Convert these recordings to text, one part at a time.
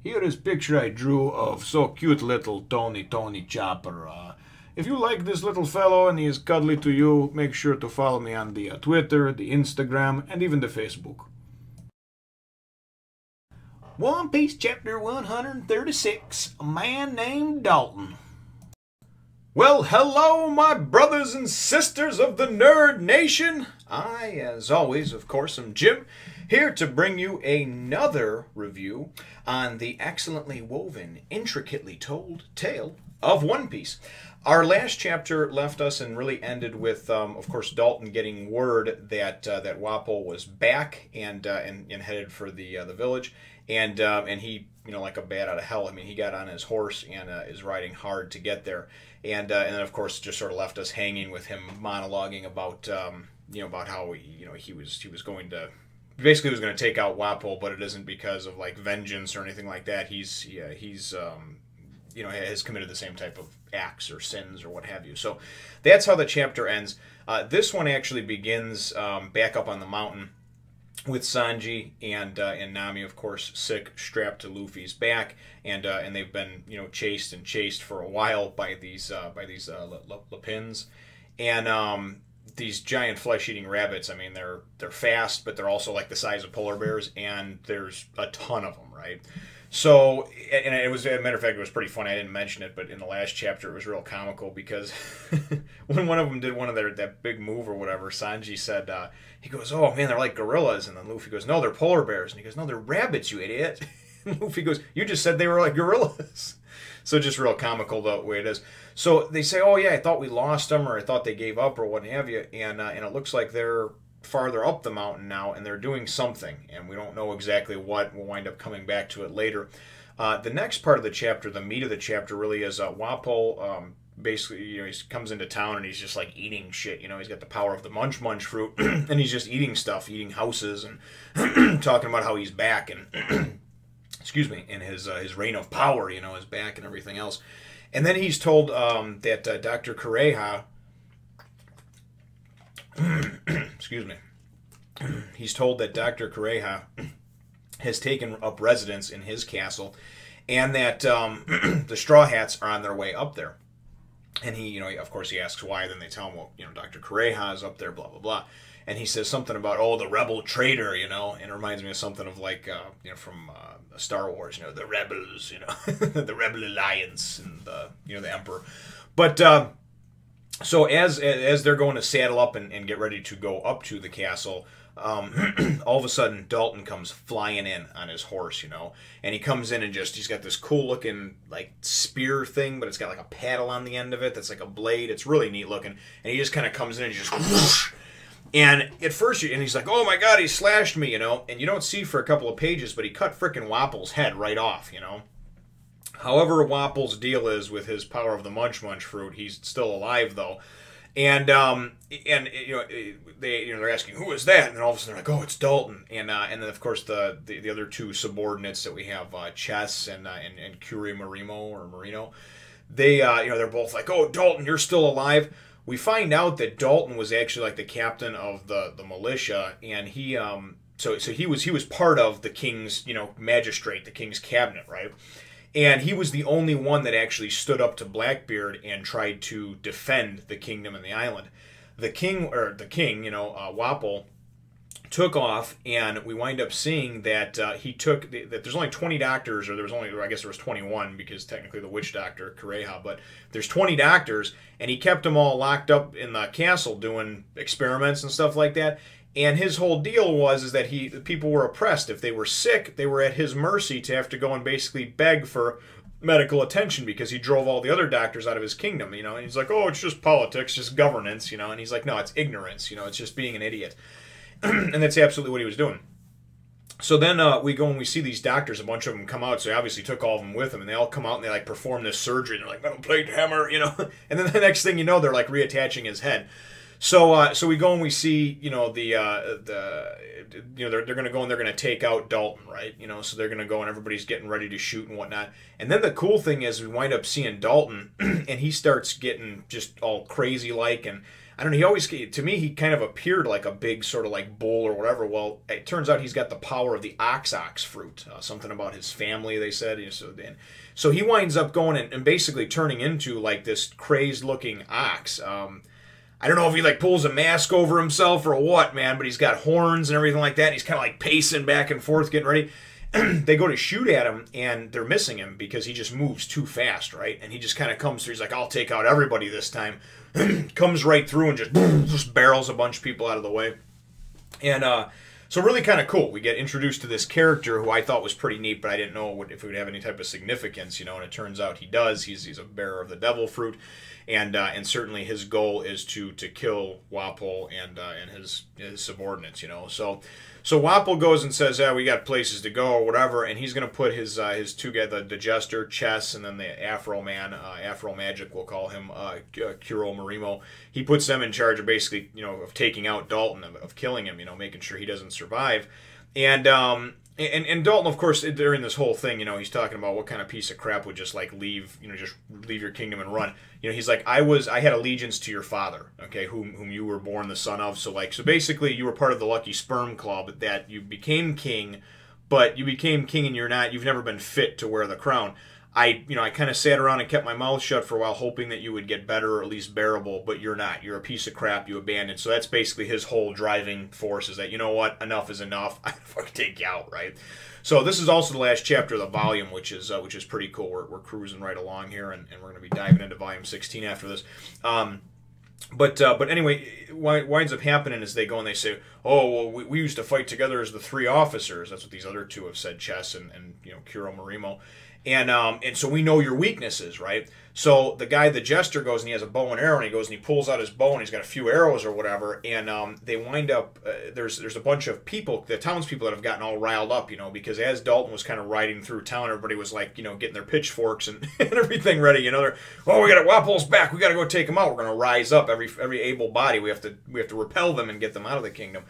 Here is picture I drew of so cute little Tony Chopper. If you like this little fellow and he is cuddly to you, make sure to follow me on the Twitter, the Instagram, and even the Facebook. One Piece chapter 136, A Man Named Dalton. Well, hello, my brothers and sisters of the Nerd Nation. I, as always, of course, am Jim, here to bring you another review on the excellently woven, intricately told tale of One Piece. Our last chapter left us and really ended with, of course, Dalton getting word that that Wapol was back and headed for the village, and he, you know, like a bat out of hell. I mean, he got on his horse and is riding hard to get there, and then of course just sort of left us hanging with him monologuing about you know, about how he was going to. Basically, was going to take out Wapol, but it isn't because of like vengeance or anything like that. He's you know, has committed the same type of acts or sins or what have you. So that's how the chapter ends. This one actually begins back up on the mountain with Sanji and Nami, of course, sick, strapped to Luffy's back, and they've been, you know, chased for a while by these Lapins, and these giant flesh-eating rabbits. I mean, they're fast, but they're also like the size of polar bears, and there's a ton of them, right? So, and it was, as a matter of fact, it was pretty funny. I didn't mention it, but in the last chapter, it was real comical because when one of them did one of that big move or whatever, Sanji said, he goes, "Oh man, they're like gorillas," and then Luffy goes, "No, they're polar bears," and he goes, "No, they're rabbits, you idiot." And Luffy goes, "You just said they were like gorillas." So just real comical the way it is. So they say, "Oh yeah, I thought we lost them, or I thought they gave up, or what have you," and it looks like they're farther up the mountain now, and they're doing something, and we don't know exactly what. We'll wind up coming back to it later. The next part of the chapter, the meat of the chapter, really is Wapol. Basically, you know, he comes into town and he's just like eating shit. You know, he's got the power of the munch fruit, and he's just eating stuff, eating houses, and talking about how he's back and excuse me, and his reign of power, you know, is back and everything else. And then he's told that Dr. Kureha. Excuse me. He's told that Dr. Kureha has taken up residence in his castle, and that the Straw Hats are on their way up there. And he, you know, of course, he asks why. Then they tell him, well, you know, Dr. Kureha is up there, blah blah blah. And he says something about, oh, the rebel traitor, you know, and it reminds me of something of like, you know, from Star Wars, you know, the rebels, you know, the Rebel Alliance, and the, you know, the Emperor. But so as they're going to saddle up and get ready to go up to the castle, all of a sudden Dalton comes flying in on his horse, you know, and he comes in and he's got this cool looking like spear thing, but it's got like a paddle on the end of it that's like a blade. It's really neat looking, and he just kind of comes in and just whoosh. And at first, and he's like, "Oh my God, he slashed me," you know, and you don't see for a couple of pages, but he cut frickin' Wapol's head right off, you know. However, Wapol's deal is with his power of the munch fruit, he's still alive though, and you know, they're asking, "Who is that?" And then all of a sudden they're like, "Oh, it's Dalton," and then of course the other two subordinates that we have, Chess and Kuromarimo or Marino, they you know, they're both like, "Oh, Dalton, you're still alive." We find out that Dalton was actually like the captain of the militia, and he so he was part of the king's, you know, magistrate, the king's cabinet, right? And he was the only one that actually stood up to Blackbeard and tried to defend the kingdom and the island. The king, you know, Wapol, took off, and we wind up seeing that that there's only 20 doctors, or I guess there was 21 because technically the witch doctor Kureha, but there's 20 doctors, and he kept them all locked up in the castle doing experiments and stuff like that. And his whole deal was that people were oppressed. If they were sick, they were at his mercy to have to go and basically beg for medical attention, because he drove all the other doctors out of his kingdom, you know. And he's like, "Oh, it's just politics, just governance," you know. And he's like, "No, it's ignorance, you know, it's just being an idiot." And that's absolutely what he was doing. So then we go and we see these doctors, a bunch of them come out, so he obviously took all of them with him, and they all come out and they like perform this surgery, and they're like, "Metal plate hammer," you know. And then the next thing you know, they're like reattaching his head. So so we go and we see, you know, you know, they're going to go and they're going to take out Dalton, right? You know, so they're going to go and everybody's getting ready to shoot and whatnot. And then the cool thing is we wind up seeing Dalton, and he starts getting just all crazy like, and I don't know, he always, to me, he kind of appeared like a big sort of like bull or whatever. Well, it turns out he's got the power of the ox fruit. Something about his family, they said. So he winds up going and basically turning into like this crazed looking ox. I don't know if he like pulls a mask over himself or what, man, but he's got horns and everything like that. And he's kind of like pacing back and forth, getting ready. They go to shoot at him, and they're missing him because he just moves too fast, right? And he just kind of comes through. He's like, I'll take out everybody this time. Comes right through and just barrels a bunch of people out of the way. And so really kind of cool. We get introduced to this character who I thought was pretty neat, but I didn't know if it would have any type of significance, and it turns out he does. He's a bearer of the devil fruit. And certainly his goal is to kill Wapol and his subordinates, So Wapol goes and says, "Yeah, we got places to go or whatever," and he's going to put his two guys, the jester Chess, and then the Afro man, Afro Magic, we'll call him, Kuromarimo. He puts them in charge of basically, of taking out Dalton, of killing him, making sure he doesn't survive, and Dalton, of course, during this whole thing, he's talking about what kind of piece of crap would just like leave, just leave your kingdom and run. He's like, I had allegiance to your father, okay, whom you were born the son of. So basically, you were part of the lucky sperm club that you became king, but you became king and you've never been fit to wear the crown. I kind of sat around and kept my mouth shut for a while, hoping that you would get better or at least bearable, but you're not. You're a piece of crap. You abandoned. So that's basically his whole driving force, is that, you know what, enough is enough. I fucking take you out, right? So this is also the last chapter of the volume, which is pretty cool. We're cruising right along here, and we're going to be diving into volume 16 after this. But anyway, what winds up happening is they go and they say, oh, well, we used to fight together as the three officers. That's what these other two have said, Chess and Kuromarimo. And so we know your weaknesses, right? So the jester goes and he has a bow and arrow, and he goes and he pulls out his bow and he's got a few arrows or whatever, and they wind up, there's a bunch of people, the townspeople that have gotten all riled up, because as Dalton was kind of riding through town, everybody was like, getting their pitchforks and, and everything ready, they're, oh, we got Wapol's back, we got to go take him out, we're going to rise up, every able body, we have to repel them and get them out of the kingdom.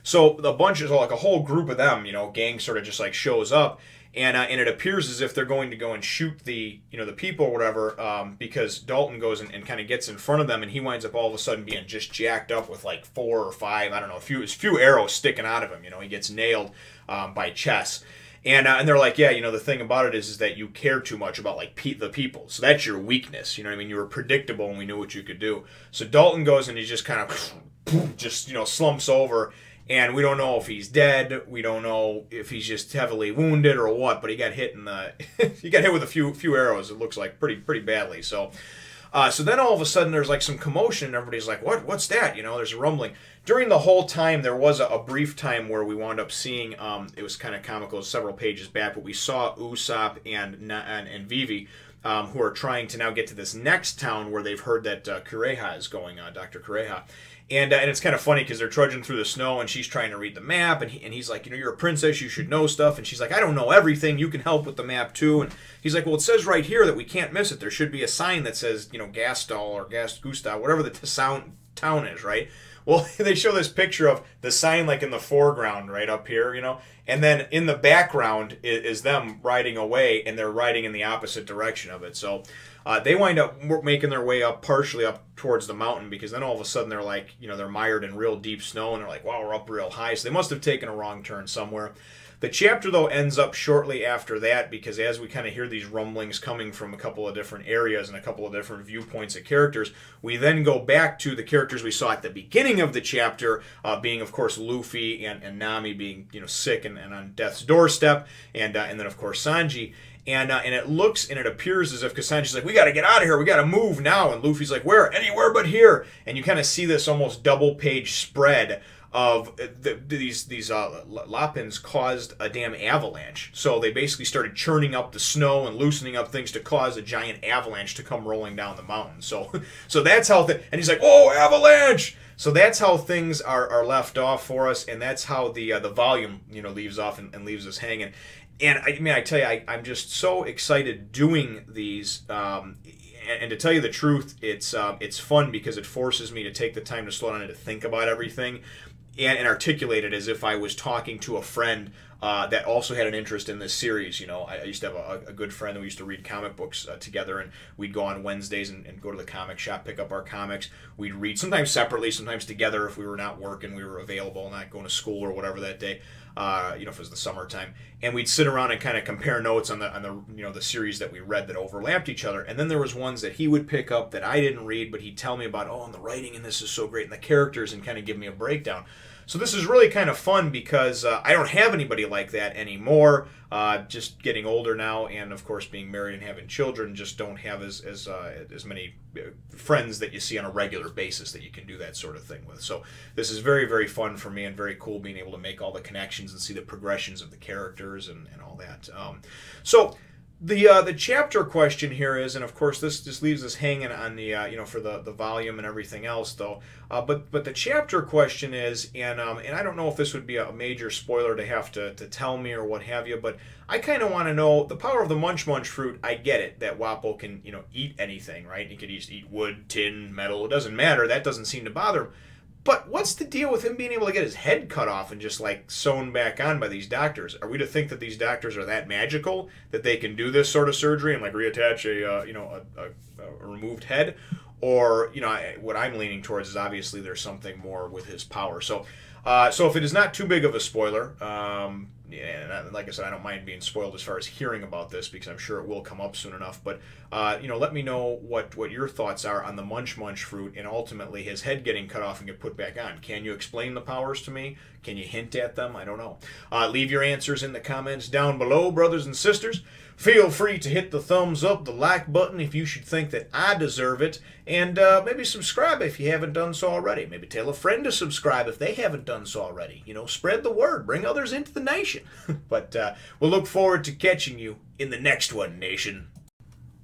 So the bunches, like a whole group of them, gang sort of just like shows up. And it appears as if they're going to go and shoot the people or whatever, because Dalton goes and kind of gets in front of them, and he winds up all of a sudden being just jacked up with like 4 or 5, I don't know, a few arrows sticking out of him. He gets nailed by Chess. And they're like, yeah, the thing about it is that you care too much about like the people. So that's your weakness. You know what I mean? You were predictable and we knew what you could do. So Dalton goes and he just kind of just, slumps over. And we don't know if he's dead. We don't know if he's just heavily wounded or what. But he got hit he got hit with a few arrows. It looks like pretty badly. So then all of a sudden there's like some commotion. And everybody's like, what's that? There's a rumbling. During the whole time there was a brief time where we wound up seeing. It was kind of comical, several pages back, but we saw Usopp and Vivi. Who are trying to now get to this next town where they've heard that Kureha is going on, Dr. Kureha. And it's kind of funny because they're trudging through the snow and she's trying to read the map and he's like, you're a princess, you should know stuff. And she's like, I don't know everything, you can help with the map too. And he's like, well, it says right here that we can't miss it. There should be a sign that says, Gastal or Gustav, whatever the town is, right? Well, they show this picture of the sign like in the foreground right up here, and then in the background is them riding away, and they're riding in the opposite direction of it. So they wind up making their way up, partially up towards the mountain, because then all of a sudden they're like, they're mired in real deep snow, and they're like, wow, we're up real high. So they must have taken a wrong turn somewhere. The chapter, though, ends up shortly after that, because as we kind of hear these rumblings coming from a couple of different areas and a couple of different viewpoints of characters, we then go back to the characters we saw at the beginning of the chapter, being, of course, Luffy and Nami being, sick and on death's doorstep, and then, of course, Sanji. And it looks and it appears as if Sanji's like, we got to get out of here. We got to move now. And Luffy's like, where? Anywhere but here. And you kind of see this almost double-page spread of these Lapins caused a damn avalanche. So they basically started churning up the snow and loosening up things to cause a giant avalanche to come rolling down the mountain. So that's how and he's like, oh, avalanche! So that's how things are left off for us, and that's how the volume leaves off and leaves us hanging. And I tell you, I'm just so excited doing these. And to tell you the truth, it's fun because it forces me to take the time to slow down and to think about everything and articulate it as if I was talking to a friend that also had an interest in this series. You know, I used to have a good friend that we used to read comic books together, and we'd go on Wednesdays and go to the comic shop, pick up our comics. We'd read sometimes separately, sometimes together if we were not working, we were available, not going to school or whatever that day. You know, if it was the summertime, and we'd sit around and kind of compare notes on the you know, the series that we read that overlapped each other. And then there was ones that he would pick up that I didn't read, but he'd tell me about, oh, and the writing in this is so great, and the characters, and kind of give me a breakdown. So this is really kind of fun because I don't have anybody like that anymore. Just getting older now, and of course being married and having children, just don't have as many friends that you see on a regular basis that you can do that sort of thing with. So this is very, very fun for me, and very cool being able to make all the connections and see the progressions of the characters and all that. So the chapter question here is, and of course this just leaves us hanging on the you know, for the volume and everything else though. But the chapter question is, and I don't know if this would be a major spoiler to have to tell me or what have you, but I kind of want to know the power of the munch fruit. I get it that Wapol can, you know, eat anything, right? He could just eat wood, tin, metal. It doesn't matter. That doesn't seem to bother him. But what's the deal with him being able to get his head cut off and just like sewn back on by these doctors? Are we to think that these doctors are that magical that they can do this sort of surgery and like reattach a you know, a removed head? Or, you know, what I'm leaning towards is obviously there's something more with his power. So if it is not too big of a spoiler, and like I said, I don't mind being spoiled as far as hearing about this because I'm sure it will come up soon enough. But you know, let me know what your thoughts are on the munch fruit and ultimately his head getting cut off and get put back on. Can you explain the powers to me? Can you hint at them? I don't know. Leave your answers in the comments down below, brothers and sisters. Feel free to hit the thumbs up, the like button if you should think that I deserve it, and maybe subscribe if you haven't done so already. Maybe tell a friend to subscribe if they haven't done so already. You know, spread the word, bring others into the nation. But we'll look forward to catching you in the next one, nation.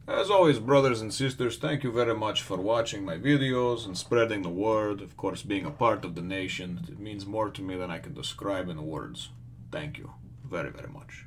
As always, brothers and sisters, thank you very much for watching my videos and spreading the word. Of course, being a part of the nation, it means more to me than I can describe in words. Thank you very, very much.